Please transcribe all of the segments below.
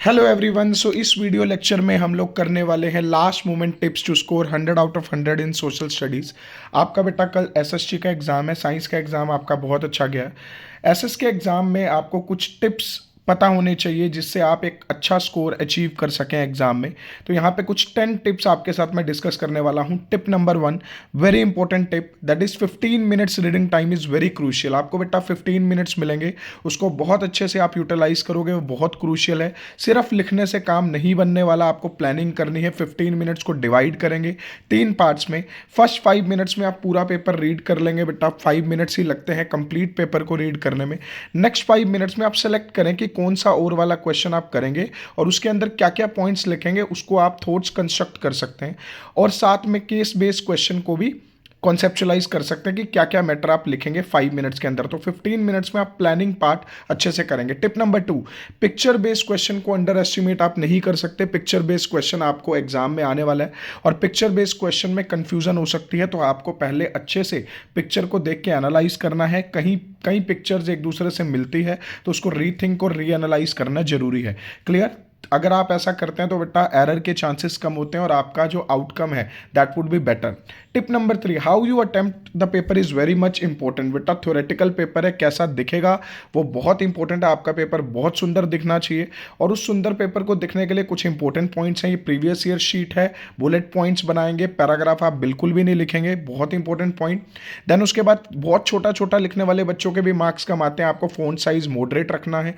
Hello everyone. सो इस video lecture में हम लोग करने वाले हैं last moment tips to score 100 out of 100 in social studies. आपका बेटा कल एसएसटी का एग्ज़ाम है, साइंस का एग्ज़ाम आपका बहुत अच्छा गया है। एसएस के एग्ज़ाम में आपको कुछ टिप्स पता होने चाहिए जिससे आप एक अच्छा स्कोर अचीव कर सकें एग्ज़ाम में। तो यहाँ पे कुछ 10 टिप्स आपके साथ मैं डिस्कस करने वाला हूँ। Tip number 1, very important tip, that is 15 minutes reading time is very crucial. आपको बेटा 15 मिनट्स मिलेंगे, उसको बहुत अच्छे से आप यूटिलाइज करोगे, वो बहुत क्रूशियल है। सिर्फ लिखने से काम नहीं बनने वाला, आपको प्लानिंग करनी है। 15 मिनट्स को डिवाइड करेंगे 3 पार्ट्स में। फर्स्ट 5 मिनट्स में आप पूरा पेपर रीड कर लेंगे बेटा, 5 मिनट्स ही लगते हैं कंप्लीट पेपर को रीड करने में। नेक्स्ट 5 मिनट्स में आप सेलेक्ट करें कि कौन सा और वाला क्वेश्चन आप करेंगे और उसके अंदर क्या क्या पॉइंट्स लिखेंगे, उसको आप थॉट्स कंस्ट्रक्ट कर सकते हैं और साथ में केस बेस्ड क्वेश्चन को भी कॉन्सेप्चुलाइज कर सकते हैं कि क्या क्या मैटर आप लिखेंगे 5 मिनट्स के अंदर। तो 15 मिनट्स में आप प्लानिंग पार्ट अच्छे से करेंगे। Tip number 2, picture based question को अंडर एस्टिमेट आप नहीं कर सकते। पिक्चर बेस्ड क्वेश्चन आपको एग्जाम में आने वाला है और पिक्चर बेस्ड क्वेश्चन में कंफ्यूजन हो सकती है, तो आपको पहले अच्छे से पिक्चर को देख के एनालाइज करना है। कहीं कई पिक्चर्स एक दूसरे से मिलती है तो उसको रीथिंक और रीएनालाइज करना जरूरी है। क्लियर? अगर आप ऐसा करते हैं तो बेटा एरर के चांसेस कम होते हैं और आपका जो आउटकम है that would be better. Tip number 3, how you attempt the paper is very much important. बेटा थ्योरेटिकल पेपर है, कैसा दिखेगा वो बहुत इंपॉर्टेंट है। आपका पेपर बहुत सुंदर दिखना चाहिए और उस सुंदर पेपर को दिखने के लिए कुछ इंपॉर्टेंट पॉइंट्स हैं। ये प्रीवियस ईयर शीट है, बुलेट पॉइंट्स बनाएंगे, पैराग्राफ आप बिल्कुल भी नहीं लिखेंगे, बहुत इंपॉर्टेंट पॉइंट। देन उसके बाद बहुत छोटा छोटा लिखने वाले बच्चों के भी मार्क्स कम आते हैं, आपको फोंट साइज मॉडरेट रखना है।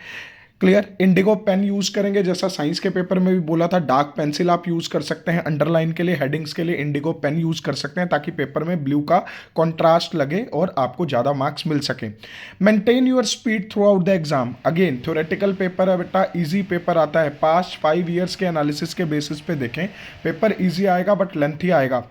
क्लियर? इंडिगो पेन यूज करेंगे, जैसा साइंस के पेपर में भी बोला था। डार्क पेंसिल आप यूज कर सकते हैं, अंडरलाइन के लिए, हेडिंग्स के लिए इंडिगो पेन यूज कर सकते हैं ताकि पेपर में ब्लू का कॉन्ट्रास्ट लगे और आपको ज़्यादा मार्क्स मिल सके। Maintain your speed through out the exam. Again theoretical paper है बेटा, इजी पेपर आता है। पास्ट 5 ईयर्स के एनालिसिस के बेसिस पे देखें, पेपर ईजी आएगा बट लेंथी आएगा।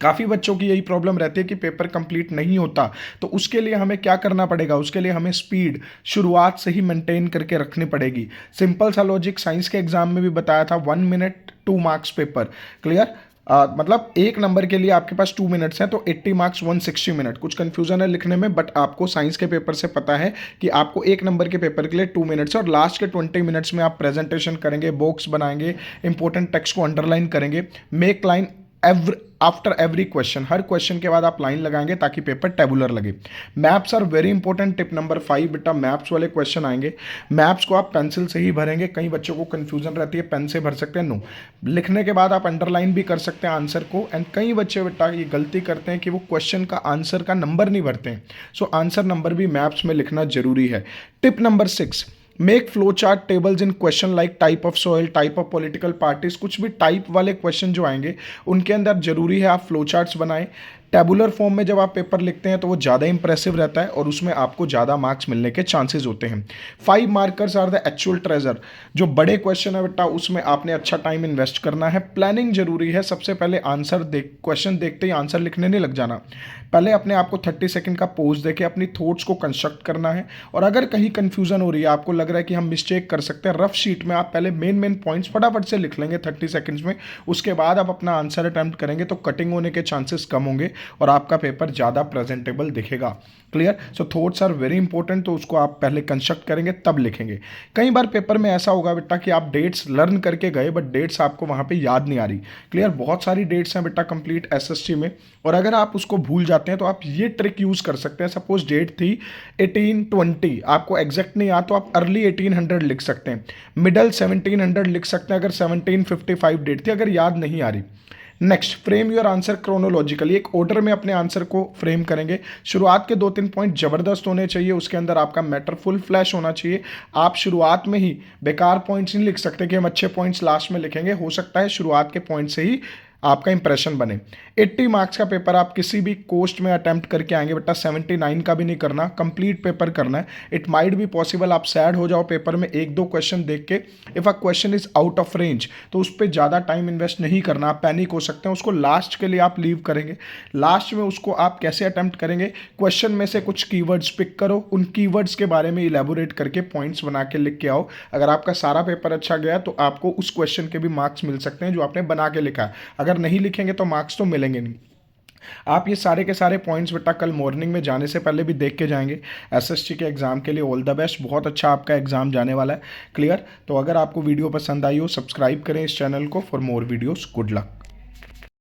काफ़ी बच्चों की यही प्रॉब्लम रहती है कि पेपर कंप्लीट नहीं होता, तो उसके लिए हमें क्या करना पड़ेगा? उसके लिए हमें स्पीड शुरुआत से ही मेंटेन करके रखनी पड़ेगी। सिंपल सा लॉजिक साइंस के एग्जाम में भी बताया था, 1 मिनट 2 मार्क्स पेपर। क्लियर? मतलब एक नंबर के लिए आपके पास 2 मिनट्स हैं, तो 80 मार्क्स 160 मिनट। कुछ कंफ्यूजन है लिखने में, बट आपको साइंस के पेपर से पता है कि आपको एक नंबर के पेपर के लिए 2 मिनट्स है और लास्ट के 20 मिनट्स में आप प्रेजेंटेशन करेंगे, बॉक्स बनाएंगे, इंपॉर्टेंट टेक्स्ट को अंडरलाइन करेंगे, make line after every question. हर क्वेश्चन के बाद आप लाइन लगाएंगे ताकि पेपर टेबुलर लगे। Maps are very important. Tip number 5 बेटा, मैप्स वाले क्वेश्चन आएंगे, मैप्स को आप पेंसिल से ही भरेंगे। कई बच्चों को कंफ्यूजन रहती है पेन से भर सकते हैं, नो। लिखने के बाद आप अंडरलाइन भी कर सकते हैं आंसर को। एंड कई बच्चे बेटा ये गलती करते हैं कि वो क्वेश्चन का आंसर का नंबर नहीं भरते हैं, सो आंसर नंबर भी मैप्स में लिखना जरूरी है। Tip number 6, make flow chart tables in question like type of soil, type of political parties. कुछ भी टाइप वाले क्वेश्चन जो आएंगे उनके अंदर जरूरी है आप फ्लो चार्ट्स बनाएं। टेबुलर फॉर्म में जब आप पेपर लिखते हैं तो वो ज़्यादा इंप्रेसिव रहता है और उसमें आपको ज़्यादा मार्क्स मिलने के चांसेस होते हैं। 5 markers are the actual treasure. जो बड़े क्वेश्चन है बेटा उसमें आपने अच्छा टाइम इन्वेस्ट करना है। प्लानिंग जरूरी है। सबसे पहले आंसर देख, क्वेश्चन देखते ही आंसर लिखने नहीं लग जाना। पहले अपने आप को 30 सेकंड का पोज देके अपनी थॉट्स को कंस्ट्रक्ट करना है और अगर कहीं कंफ्यूजन हो रही है, आपको लग रहा है कि हम मिस्टेक कर सकते हैं, रफ शीट में आप पहले मेन पॉइंट्स फटाफट से लिख लेंगे 30 सेकंड्स में। उसके बाद आप अपना आंसर अटेम्प्ट करेंगे तो कटिंग होने के चांसेस कम होंगे और आपका पेपर ज़्यादा प्रेजेंटेबल दिखेगा। Clear? So thoughts are very important, तो उसको आप पहले कंस्ट्रक्ट करेंगे तब लिखेंगे। कई बार पेपर में ऐसा होगा बेटा कि आप डेट्स लर्न करके गए बट डेट्स आपको वहाँ पे याद नहीं आ रही। क्लियर? बहुत सारी डेट्स हैं बेटा कंप्लीट एसएसटी में और अगर आप उसको भूल जाते हैं तो आप ये ट्रिक यूज़ कर सकते हैं। सपोज डेट थी 1820, आपको एग्जैक्ट नहीं आ तो आप अर्ली 1800 लिख सकते हैं, मिडल 1700 लिख सकते हैं अगर 1755 डेट थी, अगर याद नहीं आ रही। Next, frame your answer chronologically. एक ऑर्डर में अपने आंसर को फ्रेम करेंगे। शुरुआत के 2-3 पॉइंट जबरदस्त होने चाहिए, उसके अंदर आपका मैटर फुल फ्लैश होना चाहिए। आप शुरुआत में ही बेकार पॉइंट्स नहीं लिख सकते कि हम अच्छे पॉइंट्स लास्ट में लिखेंगे। हो सकता है शुरुआत के पॉइंट से ही आपका इंप्रेशन बने। 80 मार्क्स का पेपर आप किसी भी कोस्ट में अटेम्प्ट करके आएंगे बेटा, 79 का भी नहीं करना, कंप्लीट पेपर करना है। इट माइट बी पॉसिबल आप सैड हो जाओ पेपर में 1-2 क्वेश्चन देख के। If a question is out of range तो उस पर ज़्यादा टाइम इन्वेस्ट नहीं करना, आप पैनिक हो सकते हैं, उसको लास्ट के लिए आप लीव करेंगे। लास्ट में उसको आप कैसे अटेम्प्ट करेंगे? क्वेश्चन में से कुछ कीवर्ड्स पिक करो, उन कीवर्ड्स के बारे में इलेबोरेट करके पॉइंट्स बना के लिख के आओ। अगर आपका सारा पेपर अच्छा गया तो आपको उस क्वेश्चन के भी मार्क्स मिल सकते हैं जो आपने बना के लिखा है। अगर नहीं लिखेंगे तो मार्क्स तो मिलेंगे नहीं। आप ये सारे के सारे पॉइंट्स बेटा कल मॉर्निंग में जाने से पहले भी देख के जाएंगे। एसएससी के एग्ज़ाम के लिए ऑल द बेस्ट, बहुत अच्छा आपका एग्ज़ाम जाने वाला है। क्लियर? तो अगर आपको वीडियो पसंद आई हो, सब्सक्राइब करें इस चैनल को for more videos. Good luck.